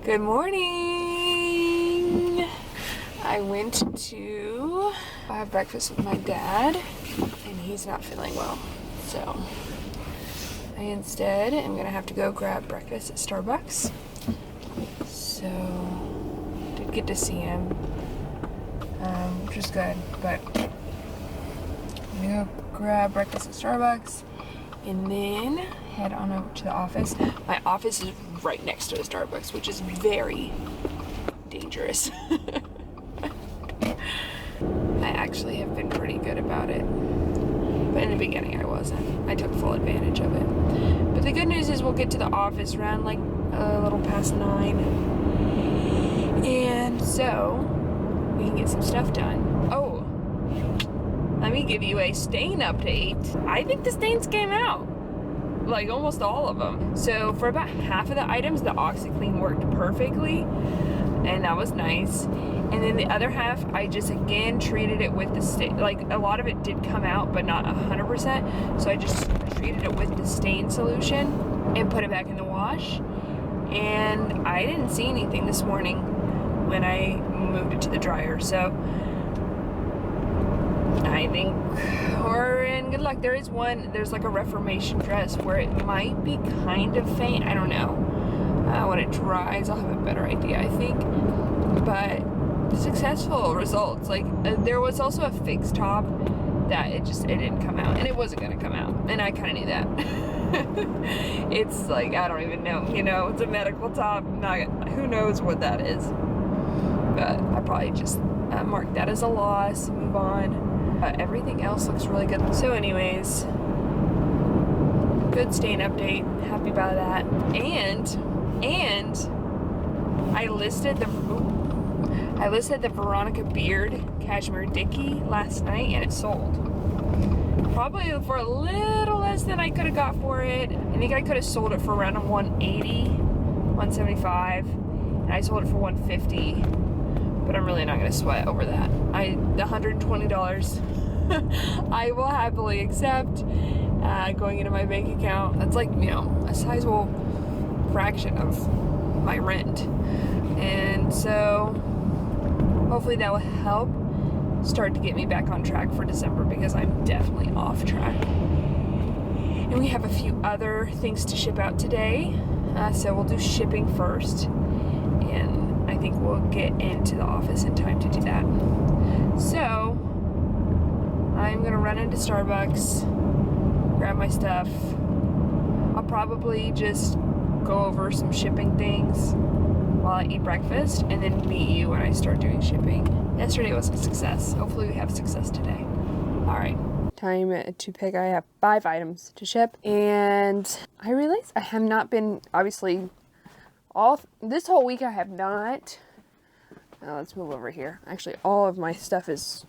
Good morning. I went to have breakfast with my dad and he's not feeling well. So I instead am gonna have to go grab breakfast at Starbucks. So did get to see him, which was good, but I'm gonna go grab breakfast at Starbucks and then head on over to the office. My office is right next to the Starbucks, which is very dangerous. I actually have been pretty good about it, but in the beginning I wasn't. I took full advantage of it. But the good news is we'll get to the office around like a little past 9, and so we can get some stuff done. Oh, let me give you a stain update. I think the stains came out, like almost all of them. So for about half of the items, the OxiClean worked perfectly, and that was nice. And then the other half, I just again treated it with the stain. Like a lot of it did come out, but not 100%. So I just treated it with the stain solution and put it back in the wash. And I didn't see anything this morning when I moved it to the dryer. So I think we're in good luck. There's like a Reformation dress where it might be kind of faint. I don't know. When it dries, I'll have a better idea, I think. But successful results. Like there was also a figs top that it didn't come out, and it wasn't gonna come out, and I kind of knew that. It's like, I don't even know, it's a medical top. Who knows what that is, but I probably just mark that as a loss, move on. Everything else looks really good. So anyways, good stain update, happy about that. And I listed the Veronica Beard Cashmere Dickie last night, and it sold. Probably for a little less than I could have got for it. I think I could have sold it for around $180, $175, and I sold it for $150. But I'm really not going to sweat over that. The $120 I will happily accept going into my bank account. That's like, a sizable fraction of my rent. And so hopefully that will help start to get me back on track for December, because I'm definitely off track. And we have a few other things to ship out today. So we'll do shipping first. And I think we'll get into the office in time to do that. So I'm gonna run into Starbucks, grab my stuff. I'll probably just go over some shipping things while I eat breakfast, and then meet you when I start doing shipping. Yesterday was a success. Hopefully we have success today. All right, time to pick. I have 5 items to ship, and I realized I have not been, obviously, this whole week I have not. Let's move over here. Actually, all of my stuff is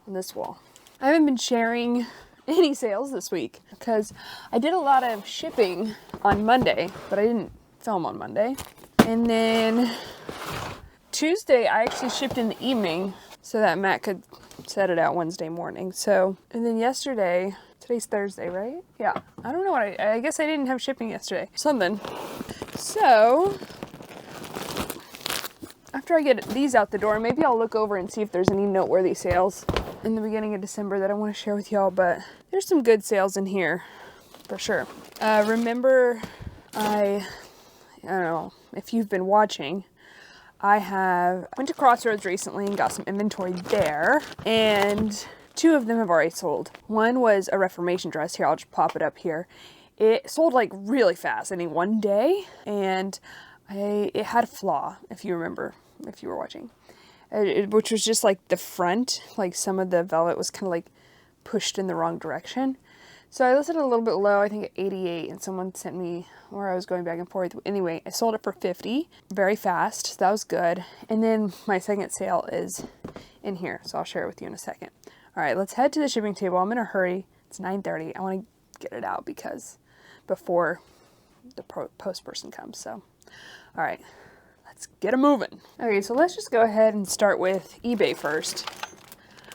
on this wall. I haven't been sharing any sales this week because I did a lot of shipping on Monday, but I didn't film on Monday. And then Tuesday I actually shipped in the evening so that Matt could set it out Wednesday morning. So, and then yesterday, today's Thursday, right? Yeah. I don't know what I guess I didn't have shipping yesterday. Something. So, after I get these out the door, maybe I'll look over and see if there's any noteworthy sales in the beginning of December that I want to share with y'all, but there's some good sales in here for sure. Remember, I don't know if you've been watching, I went to Crossroads recently and got some inventory there, and 2 of them have already sold. One was a Reformation dress. Here, I'll just pop it up here. It sold like really fast, I mean one day, and it had a flaw, if you remember, if you were watching, which was just like the front, like some of the velvet was kind of like pushed in the wrong direction. So I listed it a little bit low, I think at 88, and someone sent me where I was going back and forth. Anyway, I sold it for 50, very fast, so that was good. And then my second sale is in here, so I'll share it with you in a second. All right, let's head to the shipping table. I'm in a hurry. It's 9:30. I want to get it out before the post person comes. So, all right, let's get it moving. Okay, so let's just go ahead and start with eBay first.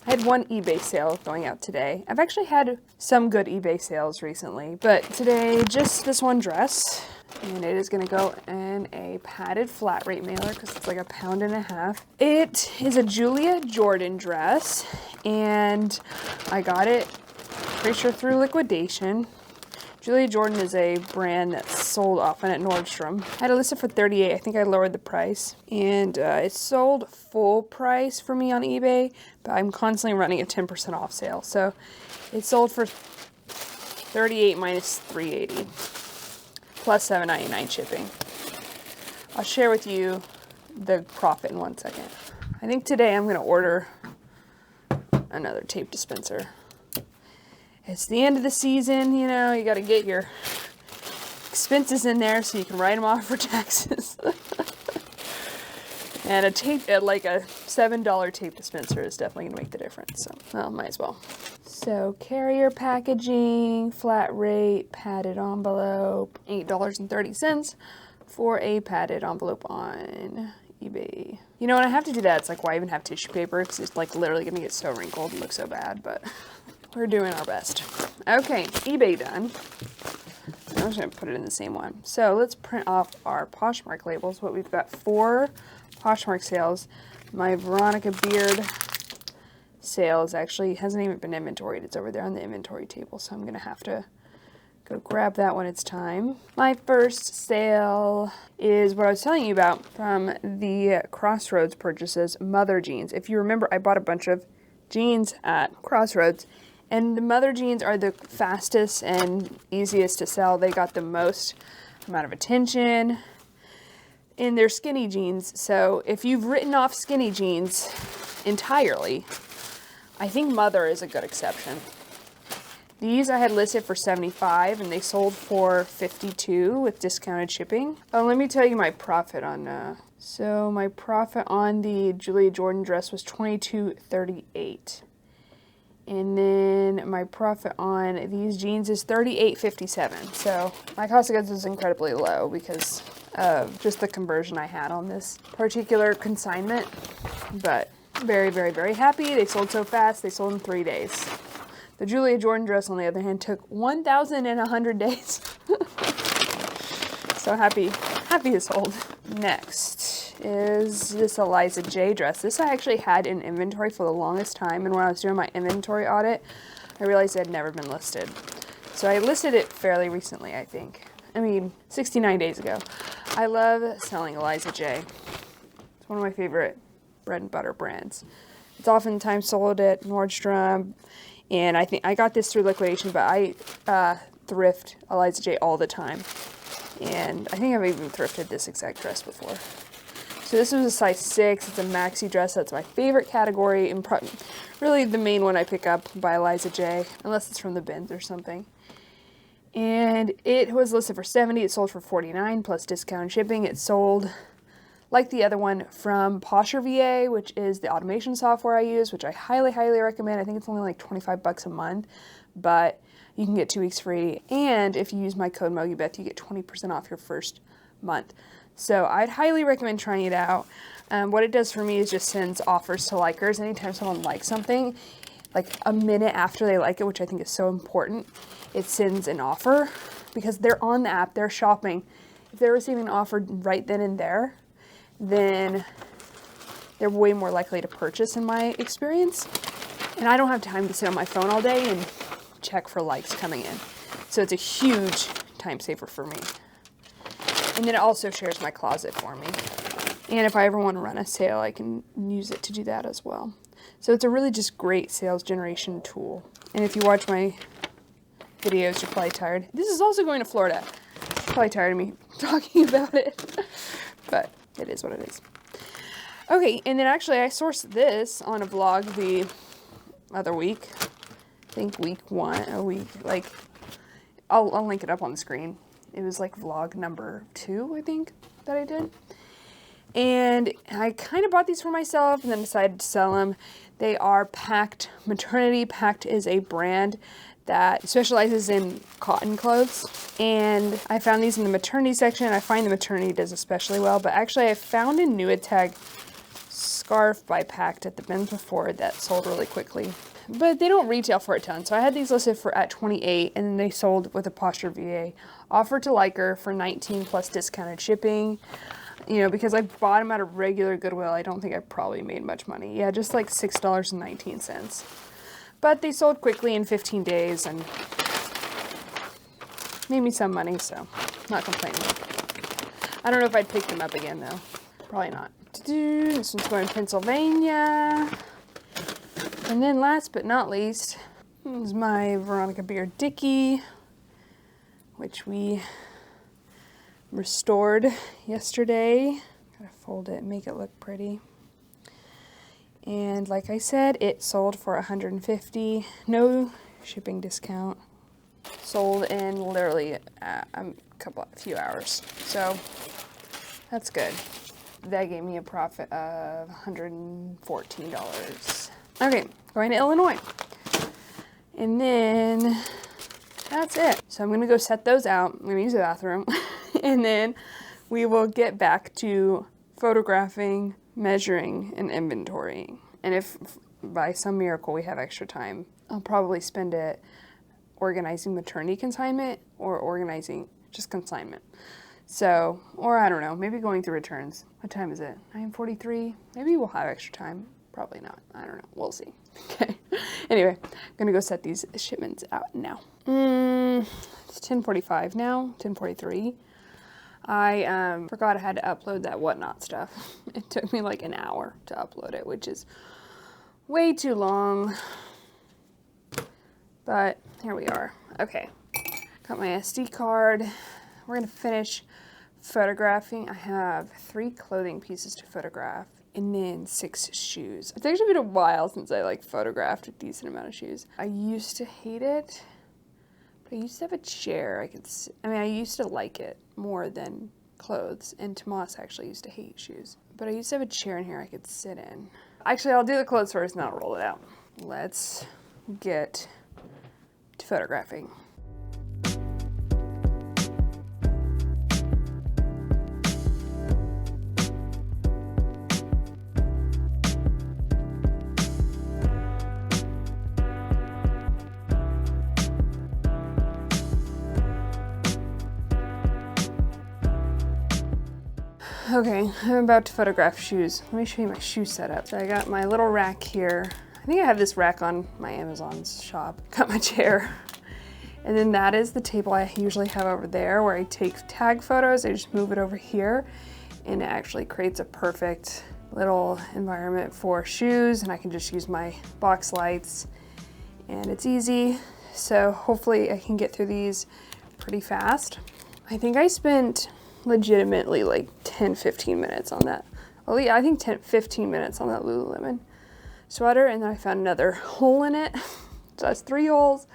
I had one eBay sale going out today. I've actually had some good eBay sales recently, but today, just this one dress. And it is going to go in a padded flat rate mailer because it's like 1.5 pounds. It is a Julia Jordan dress, and I got it, pretty sure, through liquidation. Julia Jordan is a brand that's sold often at Nordstrom. I had it listed for $38. I think I lowered the price. And it sold full price for me on eBay, but I'm constantly running a 10% off sale. So it sold for $38 minus $3.80 plus $7.99 shipping. I'll share with you the profit in 1 second. I think today I'm going to order another tape dispenser. It's the end of the season, you know, you got to get your expenses in there so you can write them off for taxes. And a tape, like a $7 tape dispenser is definitely going to make the difference. So, well, might as well. So, carrier packaging, flat rate, padded envelope, $8.30 for a padded envelope on eBay. You know, when I have to do that, it's like, why even have tissue paper? Because it's like literally going to get so wrinkled and look so bad, but we're doing our best. Okay, eBay done. I'm just going to put it in the same one. So let's print off our Poshmark labels. What we've got 4 Poshmark sales. My Veronica Beard sales actually hasn't even been inventoried. It's over there on the inventory table, so I'm going to have to go grab that when it's time. My first sale is what I was telling you about from the Crossroads purchases, Mother jeans. If you remember, I bought a bunch of jeans at Crossroads, and the Mother jeans are the fastest and easiest to sell. They got the most amount of attention, and they're skinny jeans. So if you've written off skinny jeans entirely, I think Mother is a good exception. These I had listed for $75 and they sold for $52 with discounted shipping. Oh, let me tell you my profit on so my profit on the Julia Jordan dress was $22.38. And then my profit on these jeans is $38.57. So my cost of goods is incredibly low because of just the conversion I had on this particular consignment. But very, very, very happy. They sold so fast. They sold in 3 days. The Julia Jordan dress, on the other hand, took 1,100 days. So happy it sold. Next is this Eliza J dress. This I actually had in inventory for the longest time, and when I was doing my inventory audit, I realized it had never been listed. So I listed it fairly recently, I think. I mean, 69 days ago. I love selling Eliza J. It's one of my favorite bread and butter brands. It's oftentimes sold at Nordstrom, and I think I got this through liquidation, but I thrift Eliza J all the time. And I think I've even thrifted this exact dress before. So this was a size 6. It's a maxi dress. That's my favorite category, and really the main one I pick up by Eliza J, unless it's from the bins or something. And it was listed for $70. It sold for $49 plus discount shipping. It sold, like the other one, from Posher VA, which is the automation software I use, which I highly, highly recommend. I think it's only like $25 a month, but you can get 2 weeks free. And if you use my code MOGIBETH, you get 20% off your first month. So I'd highly recommend trying it out. What it does for me is just sends offers to likers. Anytime someone likes something, like a minute after they like it, which I think is so important, it sends an offer because they're on the app, they're shopping. If they're receiving an offer right then and there, then they're way more likely to purchase in my experience. And I don't have time to sit on my phone all day and check for likes coming in. So it's a huge time saver for me. And then it also shares my closet for me. And if I ever want to run a sale, I can use it to do that as well. So it's a really just great sales generation tool. And if you watch my videos, you're probably tired. This is also going to Florida. You're probably tired of me talking about it. But it is what it is. Okay, and then actually I sourced this on a vlog the other week. I think week 1, I'll link it up on the screen. It was like vlog number 2, I think, that I did. And I kind of bought these for myself and then decided to sell them. They are Pact Maternity. Pact is a brand that specializes in cotton clothes. And I found these in the maternity section. I find the maternity does especially well. But actually, I found a Nuitag scarf by Pact at the bins before that sold really quickly. but they don't retail for a ton. So I had these listed for at $28, and then they sold with a Posture VA. Offered to Liker for $19 plus discounted shipping. You know, because I bought them at a regular Goodwill, I don't think I probably made much money. Yeah, just like $6.19. But they sold quickly in 15 days and made me some money, so not complaining. I don't know if I'd pick them up again though. Probably not. This one's going to Pennsylvania. And then last but not least, is my Veronica Beard Dickie, which we restored yesterday. Gotta fold it and make it look pretty. And like I said, it sold for $150, no shipping discount. Sold in literally a few hours. So that's good. That gave me a profit of $114. Okay, going to Illinois. And then that's it. So I'm gonna go set those out. I'm gonna use the bathroom. And then we will get back to photographing, measuring, and inventorying. And if by some miracle we have extra time, I'll probably spend it organizing maternity consignment or organizing just consignment. So, or I don't know, maybe going through returns. What time is it? 9:43? Maybe we'll have extra time. Probably not. I don't know. We'll see. Okay. Anyway, I'm gonna go set these shipments out now. It's 10:45 now, 10:43. I forgot I had to upload that whatnot stuff. It took me like an hour to upload it, which is way too long. But here we are. Okay. Got my SD card. We're gonna finish photographing. I have 3 clothing pieces to photograph and then 6 shoes. It's actually been a while since I like photographed a decent amount of shoes. I used to hate it. I used to have a chair I used to like it more than clothes, and Tomas actually used to hate shoes. But I used to have a chair in here I could sit in. Actually, I'll do the clothes first and I'll roll it out. Let's get to photographing. Okay, I'm about to photograph shoes. Let me show you my shoe setup. So I got my little rack here. I think I have this rack on my Amazon shop. Got my chair. And then that is the table I usually have over there where I take tag photos. I just move it over here and it actually creates a perfect little environment for shoes, and I can just use my box lights and it's easy. So hopefully I can get through these pretty fast. I think I spent legitimately like 10-15 minutes on that. Oh yeah, I think 10-15 minutes on that Lululemon sweater, and then I found another hole in it. So that's 3 holes.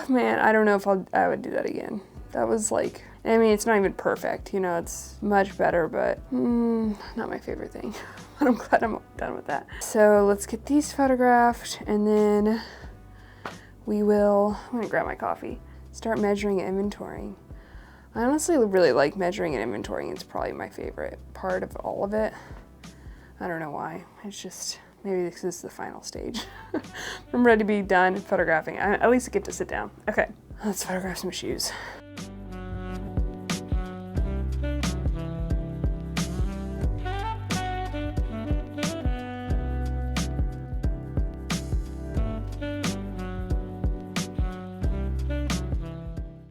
Man, I don't know if I would do that again. That was like, I mean, it's not even perfect, you know, it's much better, but not my favorite thing. But I'm glad I'm done with that. So let's get these photographed, and then we will, I'm gonna grab my coffee, start measuring and inventorying. I honestly really like measuring and inventorying. It's probably my favorite part of all of it. I don't know why. It's just, maybe this is the final stage. I'm ready to be done photographing. At least I get to sit down. Okay, let's photograph some shoes.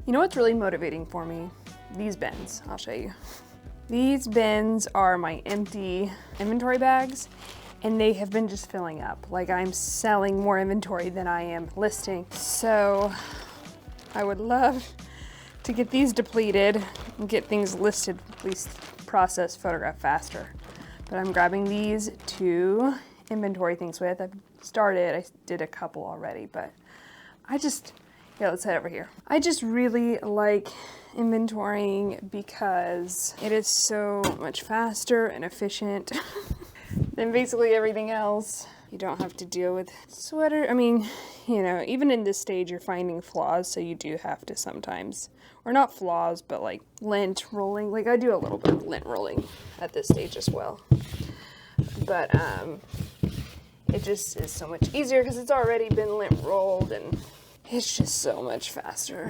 You know what's really motivating for me? These bins, I'll show you. These bins are my empty inventory bags, and they have been just filling up. Like, I'm selling more inventory than I am listing. So I would love to get these depleted and get things listed, at least processed, photographed faster. But I'm grabbing these to inventory things with. I've started, I did a couple already, but yeah, let's head over here. I just really like inventorying because it is so much faster and efficient than basically everything else. You don't have to deal with sweater. I mean, you know, even in this stage, you're finding flaws, so you do have to sometimes, or not flaws, but like lint rolling. Like, I do a little bit of lint rolling at this stage as well. But it just is so much easier because it's already been lint rolled and it's just so much faster.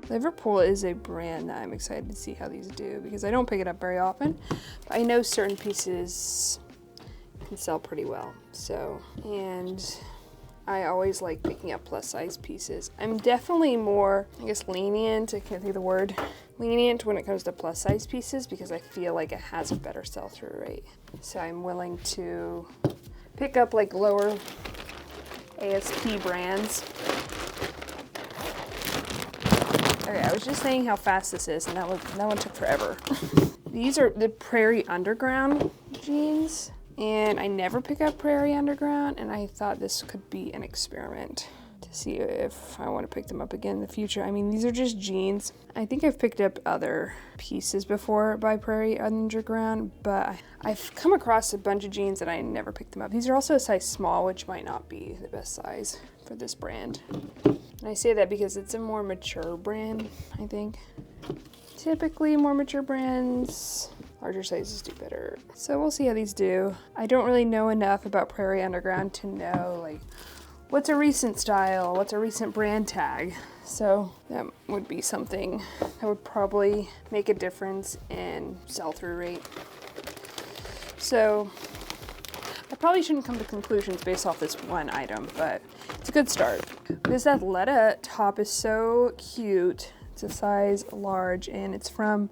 Liverpool is a brand that I'm excited to see how these do because I don't pick it up very often. But I know certain pieces can sell pretty well. So, and I always like picking up plus size pieces. I'm definitely more, I guess, lenient, I can't think of the word, lenient when it comes to plus size pieces because I feel like it has a better sell-through rate. So I'm willing to pick up like lower ASP brands. Okay, I was just saying how fast this is, and that one took forever. These are the Prairie Underground jeans, and I never pick up Prairie Underground, and I thought this could be an experiment to see if I want to pick them up again in the future. I mean, these are just jeans. I think I've picked up other pieces before by Prairie Underground, but I've come across a bunch of jeans that I never picked them up. These are also a size small, which might not be the best size for this brand. And I say that because it's a more mature brand, I think. Typically, more mature brands, larger sizes do better. So we'll see how these do. I don't really know enough about Prairie Underground to know, like, what's a recent style, what's a recent brand tag. So that would be something that would probably make a difference in sell-through rate. So I probably shouldn't come to conclusions based off this one item, but it's a good start. This Athleta top is so cute. It's a size large and it's from,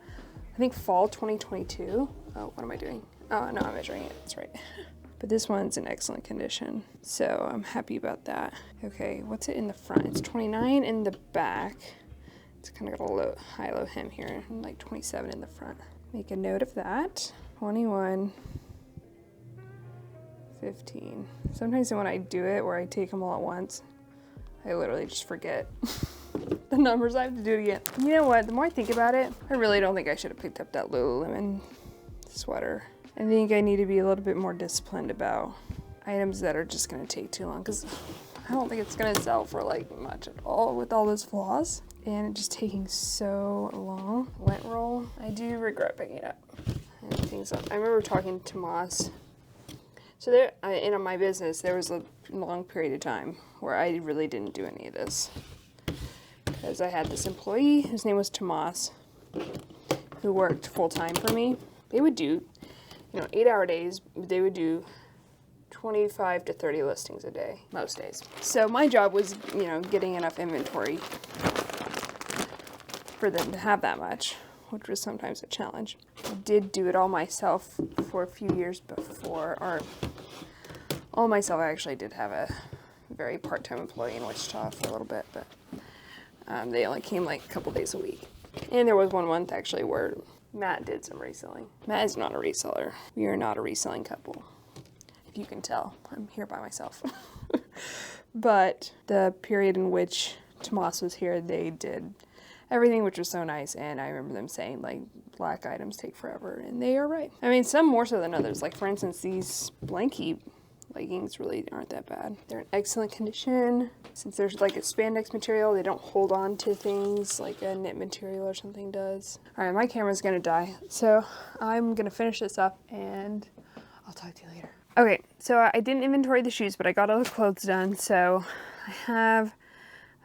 I think, fall 2022. Oh, what am I doing? Oh, no, I'm measuring it. That's right. But this one's in excellent condition, so I'm happy about that. Okay, what's it in the front? It's 29 in the back. It's kind of got a high-low hem here, and like 27 in the front. Make a note of that. 21. 15. Sometimes when I do it, where I take them all at once, I literally just forget the numbers. I have to do it again. You know what? The more I think about it, I really don't think I should have picked up that Lululemon sweater. I think I need to be a little bit more disciplined about items that are just going to take too long, because I don't think it's going to sell for like much at all with all those flaws. And it just taking so long. Lint roll. I do regret picking it up. And things up. I remember talking to Moss. So there, in my business, there was a long period of time where I really didn't do any of this. Because I had this employee, his name was Tomas, who worked full-time for me. They would do, 8-hour days. They would do 25 to 30 listings a day, most days. So my job was, getting enough inventory for them to have that much, which was sometimes a challenge. I did do it all myself for a few years before, or all myself. I actually did have a very part-time employee in Wichita for a little bit, but they only came like a couple days a week. And there was one month actually where Matt did some reselling. Matt is not a reseller. We are not a reselling couple. If you can tell, I'm here by myself. But the period in which Tomas was here, they did everything, which was so nice. And I remember them saying, like, black items take forever. And they are right. I mean, some more so than others. Like, for instance, these blankie leggings really aren't that bad. They're in excellent condition. Since there's like a spandex material, they don't hold on to things like a knit material or something does. All right, my camera's gonna die. So I'm gonna finish this up and I'll talk to you later. Okay, so I didn't inventory the shoes, but I got all the clothes done. So I have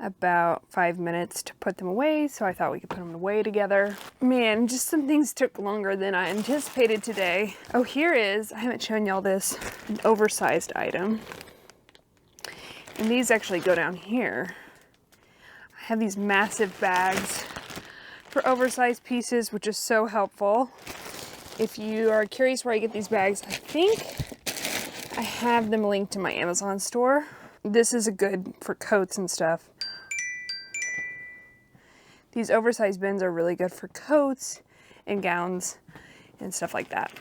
about 5 minutes to put them away, so I thought we could put them away together. Man, just some things took longer than I anticipated today. Oh, here is, I haven't shown y'all this, an oversized item. And these actually go down here. I have these massive bags for oversized pieces, which is so helpful. If you are curious where I get these bags, I think I have them linked to my Amazon store. This is good for coats and stuff. These oversized bins are really good for coats and gowns and stuff like that.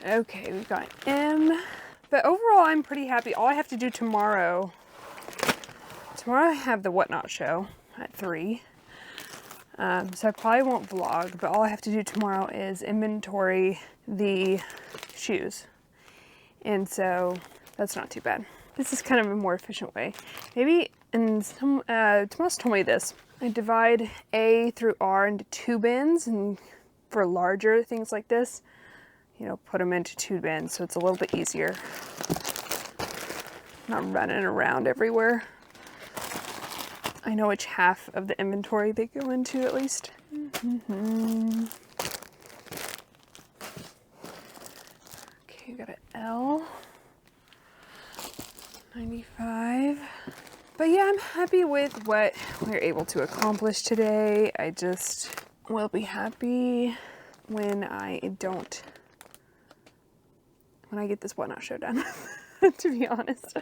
Okay, we've got M. But overall, I'm pretty happy. All I have to do tomorrow I have the Whatnot show at 3. So I probably won't vlog, but all I have to do tomorrow is inventory the shoes. And so that's not too bad. this is kind of a more efficient way. Maybe, and Tomas told me this, I divide A through R into 2 bins, and for larger things like this, you know, put them into 2 bins so it's a little bit easier. Not running around everywhere. I know which half of the inventory they go into at least. Okay, got an L. 95. But yeah, I'm happy with what we're able to accomplish today. I just will be happy when I get this whatnot show done, to be honest.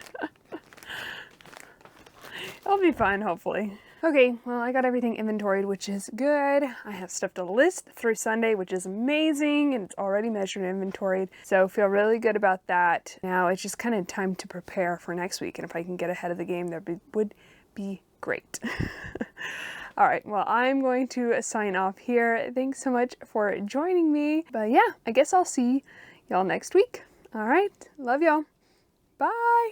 I'll be fine, hopefully. Okay, well, I got everything inventoried, which is good. I have stuff to list through Sunday, which is amazing, and it's already measured and inventoried, so feel really good about that. Now it's just kind of time to prepare for next week, and if I can get ahead of the game, that would be great. All right, well, I'm going to sign off here. Thanks so much for joining me, but yeah, I guess I'll see y'all next week. All right, love y'all. Bye.